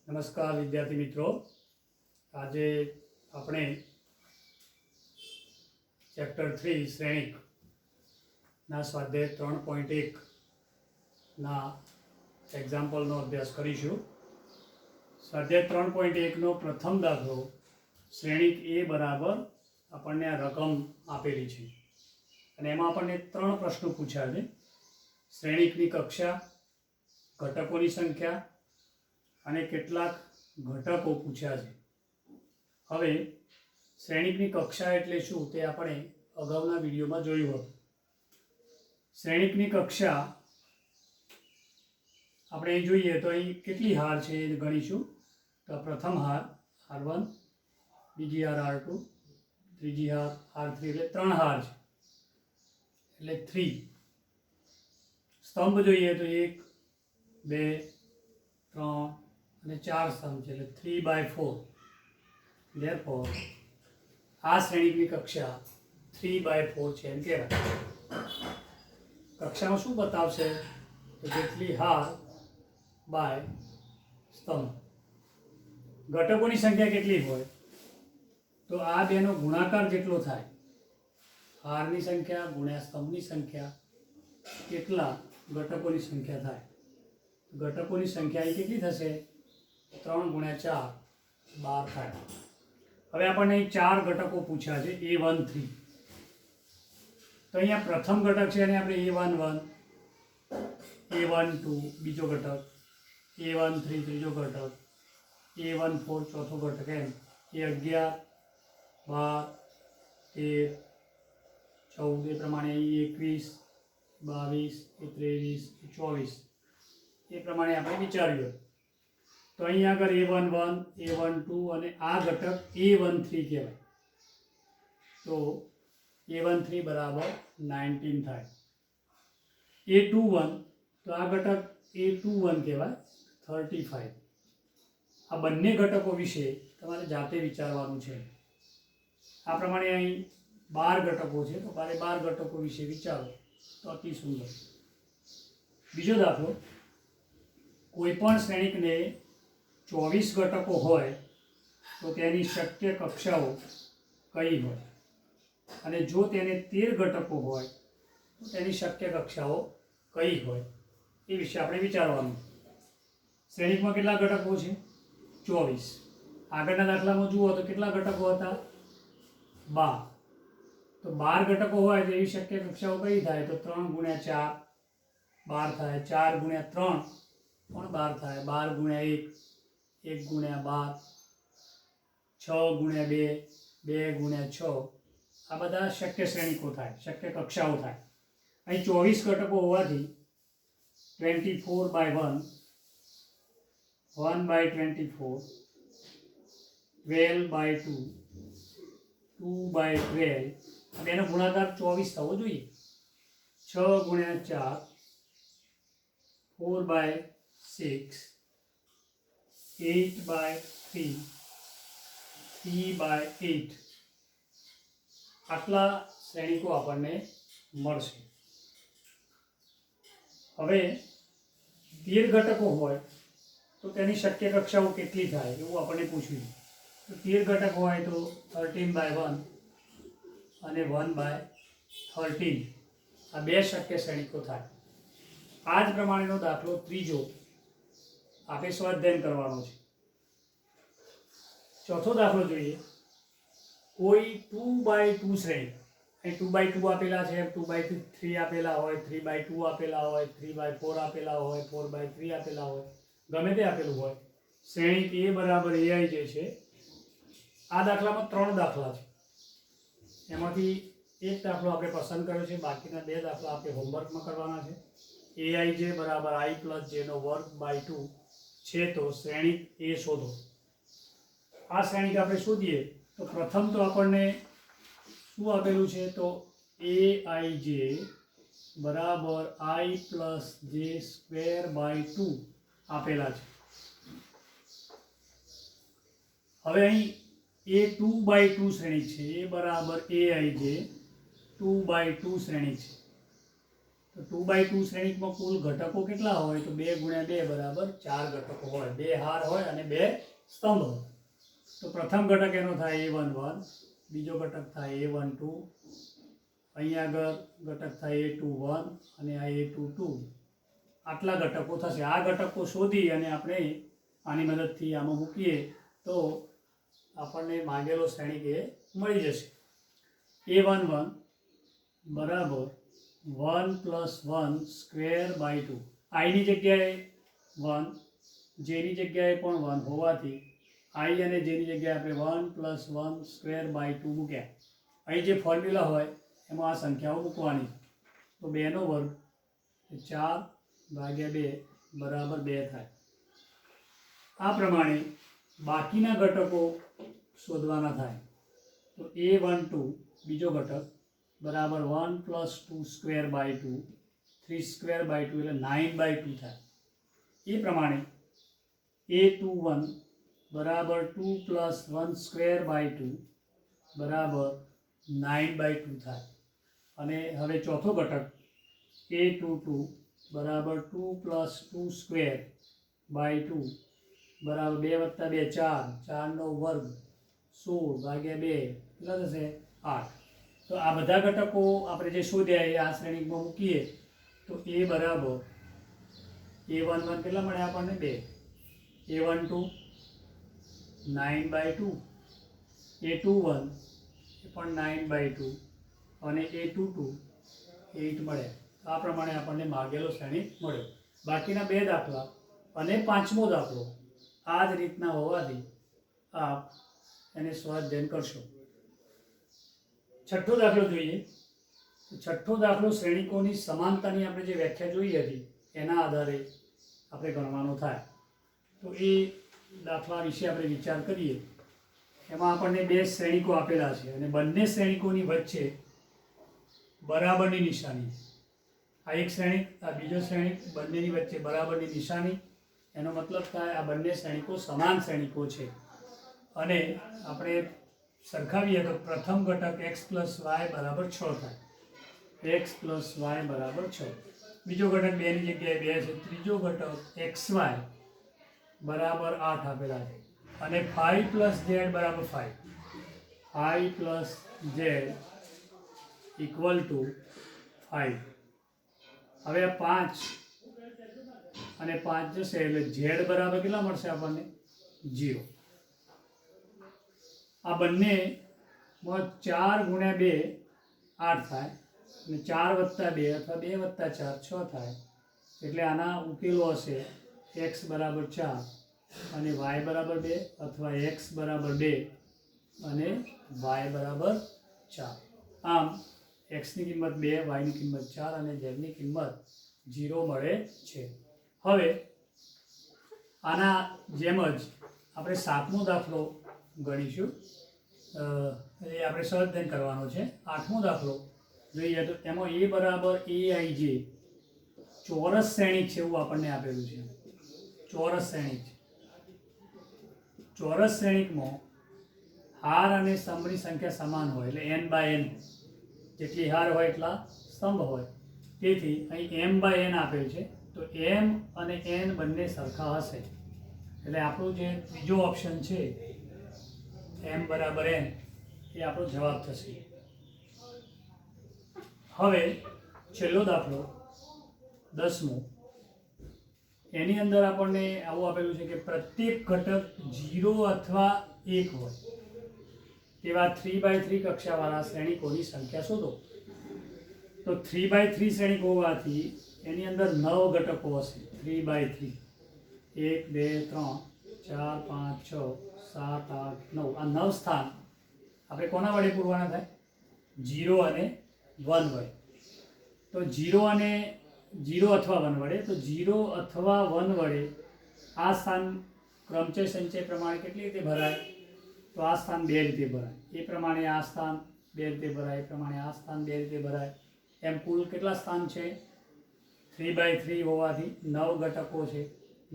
નમસ્કાર વિદ્યાર્થી મિત્રો, આજે આપણે ચેપ્ટર 3 શ્રેણિકના સ્વાધ્યાય 3.1ના એક્ઝામ્પલનો અભ્યાસ કરીશું. સ્વાધ્યાય 3.1નો પ્રથમ દાખલો શ્રેણિક એ બરાબર આપણને આ રકમ આપેલી છે અને એમાં આપણને 3 પ્રશ્નો પૂછ્યા છે. શ્રેણિકની કક્ષા, ઘટકોની સંખ્યા અને કેટલાક ઘટકો પૂછ્યા છે. હવે શ્રેણિકની કક્ષા એટલે શું તે આપણે અગાઉના વિડીયોમાં જોયું હતું. શ્રેણિકની કક્ષા આપણે અહીં જોઈએ તો અહીં કેટલી હાર છે એ ગણીશું. તો પ્રથમ હાર R1, બીજી હાર R2, ત્રીજી હાર R3, એટલે 3 હાર છે એટલે 3. સ્તંભ જોઈએ તો 1, 2, 3 અને 4 સ્તંભ છે એટલે 3/4. Therefore આ શ્રેણિકની કક્ષા 3/4 છે એમ કહેવાય. કક્ષામાં શું બતાવશે તો જેટલી હાર બાય સ્તંભ. ઘટકોની સંખ્યા કેટલી હોય તો આ બેનો ગુણાકાર જેટલો થાય, હારની સંખ્યા ગુણ્યા સ્તંભની સંખ્યા, કેટલા ઘટકોની સંખ્યા થાય. ઘટકોની સંખ્યા એ કેટલી થશે? 3 ગુણ્યા 4 12 થાય. હવે આપણને 4 ઘટકો પૂછ્યા છે A1 3. તો અહીંયા પ્રથમ ઘટક છે અને આપણે A11, A12 બીજો ઘટક, A13 ત્રીજો ઘટક, A14 ચોથો ઘટક, એમ A11, 12, 13, 14 એ પ્રમાણે અહીં 21, 22, 23, 24 એ પ્રમાણે આપણે વિચાર્યું. તો અહીં આગળ A11, A12 અને આ ઘટક A13 કહેવાય. તો A13 બરાબર 19 થાય. A21 તો આ ઘટક A21 કહેવાય 35. આ બંને ઘટકો વિશે તમારે જાતે વિચારવાનું છે. આ પ્રમાણે અહીં 12 ઘટકો છે તો 12 ઘટકો વિશે વિચારો તો અતિ સુંદર. બીજો દાખલો, કોઈ પણ શ્રેણિકને 24 ઘટકો હોય તો તેની શક્ય કક્ષાઓ કઈ હોય, અને જો તેને 13 ઘટકો હોય તો તેની શક્ય કક્ષાઓ કઈ હોય એ વિશે આપણે વિચારવાનું. શ્રેણિકમાં કેટલા ઘટકો છે? 24. આગળના દાખલામાં જુઓ તો કેટલા ઘટકો હતા? 12. તો 12 ઘટકો હોય તો એવી શક્ય કક્ષાઓ કઈ થાય? તો 3 ગુણ્યા 4 12 થાય, 4 ગુણ્યા 3 પણ 12 થાય, 12 ગુણ્યા 1 1 ગુણ્યા 12, 6 ગુણ્યા 2 2 ગુણ્યા 6. આ બધા શક્ય શ્રેણિકો થાય, શક્ય કક્ષાઓ થાય. અહીં 24 ઘટકો હોવાથી 24/1, 1/24, 12/2, 2/12. આ બેનો ગુણાકાર 24 થવો જોઈએ. 6 ગુણ્યા 4, 4/6, 8/3, 3/8. આટલા શ્રેણિકો આપણને મળશે. હવે 13 ઘટકો હોય તો તેની શક્ય કક્ષાઓ કેટલી થાય એવું આપણને પૂછ્યું. તો 13 ઘટક હોય તો 13/1 અને 1/13. આ બે શક્ય શ્રેણિકો થાય. આ જ પ્રમાણેનો દાખલો ત્રીજો આપણે સ્વાધ્યાય કરવાનો છે. ચોથો દાખલો જોઈએ. કોઈ 2/2 શ્રેણિક, અહીં 2/2 આપેલા છે, 2/3 આપેલા હોય, 3/2 આપેલા હોય, 3/4 આપેલા હોય, 4/3 આપેલા હોય, ગમે તે આપેલું હોય. શ્રેણિક A બરાબર AI જે છે, આ દાખલામાં 3 દાખલા છે. એમાંથી એક દાખલો આપણે પસંદ કર્યો છે, બાકીના 2 દાખલા આપણે હોમવર્કમાં કરવાના છે. AI જે બરાબર I + J² / 2 છે તો શ્રેણિક A શોધો. આ શ્રેણિક આપણે શોધીએ તો પ્રથમ તો આપણને શું આપેલું છે? તો AIJ બરાબર I + J² / 2 આપેલા છે. હવે અહીં A2/2 શ્રેણિક છે. A બરાબર AIJ 2/2 શ્રેણિક છે. તો 2x2 શ્રેણિકમાં કુલ ઘટકો કેટલા હોય? તો 2 × 2 બરાબર 4 ઘટકો હોય. 2 હાર હોય અને 2 સ્તંભ હોય. તો પ્રથમ ઘટક એનો થાય a11, બીજો ઘટક થાય a12, અહીંયા આગળ ઘટક થાય a21 અને આ a22. આટલા ઘટકો થશે. આ ઘટકો શોધી અને આપણે આની મદદથી આમાં મૂકીએ તો આપણને માગેલો શ્રેણિક એ મળી જશે. a11 બરાબર 1 + 1 સ્ક્વેર બાય 2. આઈની જગ્યાએ 1, જેની જગ્યાએ પણ 1 હોવાથી આઈ અને જેની જગ્યાએ આપણે 1 + 1 સ્ક્વેર બાય 2 મૂક્યા. અહીં જે ફોર્મ્યુલા હોય એમાં આ સંખ્યાઓ મૂકવાની. તો 2 નો વર્ગ 4/2 બરાબર 2 થાય. આ પ્રમાણે બાકીના ઘટકો શોધવાના થાય. તો a12 બીજો ઘટક બરાબર 1 + 2 સ્ક્વેર બાય 2, 3 સ્ક્વેર બાય 2 એટલે 9/2 થાય. એ પ્રમાણે a21 બરાબર 2 + 1 સ્ક્વેર બાય 2 બરાબર 9/2 થાય. અને હવે ચોથો ઘટક a22 બરાબર 2 + 2 સ્ક્વેર બાય 2 બરાબર 2 + 2 4, 4નો વર્ગ 16/2 કેટલા થશે? 8. તો આ બધા ઘટકો આપણે જે શોધ્યા એ આ શ્રેણીમાં મૂકીએ તો a બરાબર a11 કેટલા મળે આપણને? 2, a12 9/2, a21 એ પણ 9/2 અને a22 8 મળે. આ પ્રમાણે આપણને માગેલો શ્રેણિક મળ્યો. બાકીના 2 દાખલા અને 5મો દાખલો આ જ રીતના હોવાથી આપ એને સ્વાધ્યાય કરશો. છઠ્ઠો દાખલો જોઈએ. છઠ્ઠો દાખલો શ્રેણિકોની સમાનતાની આપણે જે વ્યાખ્યા જોઈ હતી એના આધારે આપણે ગણવાનો થાય. તો એ દાખલા વિશે આપણે વિચાર કરીએ. એમાં આપણને 2 શ્રેણિકો આપેલા છે અને બંને શ્રેણિકોની વચ્ચે બરાબરની નિશાની. આ એક શ્રેણિક, આ બીજો શ્રેણિક, બંનેની વચ્ચે બરાબરની નિશાની. એનો મતલબ થાય આ બંને શ્રેણિકો સમાન શ્રેણિકો છે. અને આપણે સરખાવીએ તો પ્રથમ ઘટક x + y બરાબર 6 થાય. x + y બરાબર 6. બીજો ઘટક 2 ની જગ્યાએ 2 છે. ત્રીજો ઘટક xy બરાબર 8 આપેલા છે. અને 5 + z બરાબર 5. 5 + z = 5. હવે આ 5 અને 5 જશે એટલે z બરાબર કેટલા મળશે આપણને? 0. આ બંનેમાં 4 × 2 8 થાય અને 4 + 2 અથવા 2 + 4 6 થાય. એટલે આના ઉકેલો હશે x બરાબર 4 અને y બરાબર 2 અથવા x બરાબર 2 અને y બરાબર 4. આમ x ની કિંમત 2, y ની કિંમત 4 અને z ની કિંમત 0 મળે છે. હવે આના જેમ જ આપણે 7મો દાખલો ગણીશું. એ આપણે સ્વાધ્યાય કરવાનો છે. 8મો દાખલો જોઈએ તો એમાં a બરાબર aij ચોરસ શ્રેણિક છે એવું આપણને આપેલું છે. ચોરસ શ્રેણિક. ચોરસ શ્રેણિકમાં હાર અને સ્તંભની સંખ્યા સમાન હોય એટલે n/n. જેટલી હાર હોય એટલા સ્તંભ હોય. તેથી અહીં m/n આપેલ છે. તો m અને n બંને સરખા હશે. એટલે આપણું જે ત્રીજો ઓપ્શન છે m બરાબર n એ આપણો જવાબ થશે. હવે છેલ્લો દાખલો 10મો. એની અંદર આપણને આવું આપેલું છે કે પ્રત્યેક ઘટક 0 અથવા 1 હોય તેવા 3x3 કક્ષાવાળા શ્રેણિકોની સંખ્યા શોધો. તો 3x3 શ્રેણિક હોવાથી એની અંદર 9 ઘટકો હશે. 3x3 1 2 3 4 5 6 7 8 9. આ 9 સ્થાન આપણે કોના વડે પૂરવાના થાય? 0 અને 1 વડે. તો 0 અને 0 અથવા 1 વડે. તો 0 અથવા 1 વડે આ સ્થાન ક્રમચય સંચય પ્રમાણે કેટલી રીતે ભરાય? તો આ સ્થાન 2 રીતે ભરાય. એ પ્રમાણે આ સ્થાન 2 રીતે ભરાય. એ પ્રમાણે આ સ્થાન 2 રીતે ભરાય. એમ કુલ કેટલા સ્થાન છે? 3x3 હોવાથી 9 ઘટકો છે,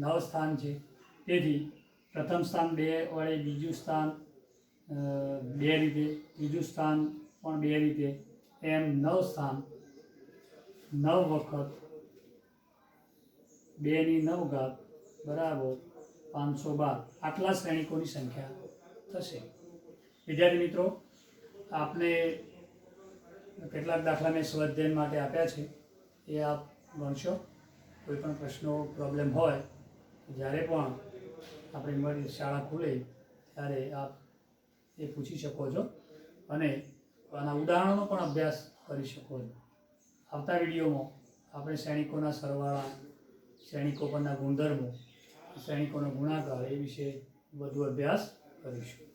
9 સ્થાન છે. તેથી પ્રથમ સ્થાન 2 વડે, બીજું સ્થાન 2 રીતે, ત્રીજું સ્થાન પણ 2 રીતે, એમ 9 સ્થાન 9 વખત 2 ની 9 ઘાત બરાબર 512 આટલા શ્રેણિકોની સંખ્યા થશે. વિદ્યાર્થી મિત્રો, આપને કેટલાક દાખલા મેં સ્વાધ્યાય માટે આપ્યા છે, એ આપ ગણશો. કોઈ પણ પ્રશ્નો પ્રોબ્લેમ હોય જ્યારે પણ આપણી શાળા ખુલે ત્યારે આપ એ પૂછી શકો છો અને આના ઉદાહરણોનો પણ અભ્યાસ કરી શકો છો. આવતા વિડીયોમાં આપણે શ્રેણિકોના સરવાળા, શ્રેણિકો પરના ગુણધર્મો, શ્રેણિકોનો ગુણાકાર એ વિશે વધુ અભ્યાસ કરીશું.